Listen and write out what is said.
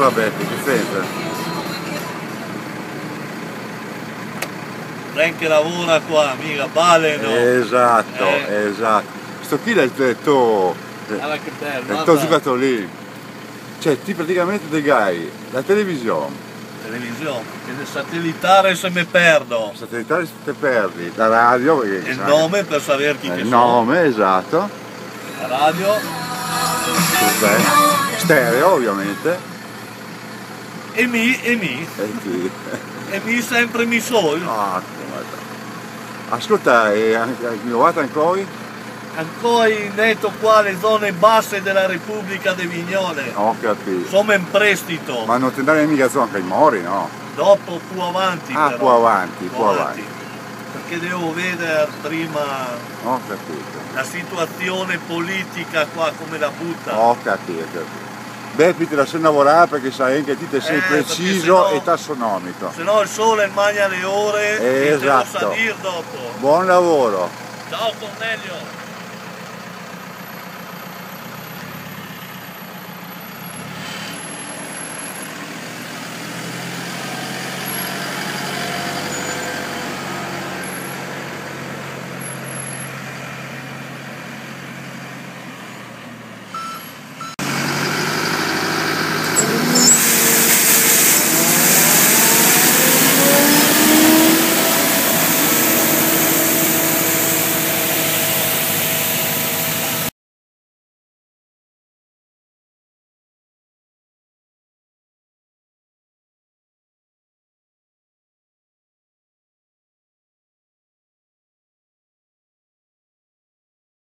lavora Beppe, che sente? Anche lavora qua, mica Baleno. Esatto, esatto. Sto qui è il tuo Guarda che bello, giocatore lì. Cioè, ti praticamente te gai la televisione. Televisione, che nel satellitare se mi perdo. Satellitare se te perdi, la radio, perché Il nome per sapere chi che il sono. nome, esatto. La radio. Stereo ovviamente. E mi sempre mi sono. Ah, ascolta, e rinnovata ancora? Ancora netto qua le zone basse della Repubblica di Vignole. Ho capito. Sono in prestito. Ma non ti andare mica zona che mori, no? Dopo più avanti Ah, però. più avanti. Perché devo vedere prima Ho capito. la situazione politica qua come la butta. Ho capito. Beppi te la sai lavorare perché sai che ti sei preciso e tassonomico. Se no il sole mangia le ore e te lo sa Esatto. dire dopo. Buon lavoro. Ciao Cornelio!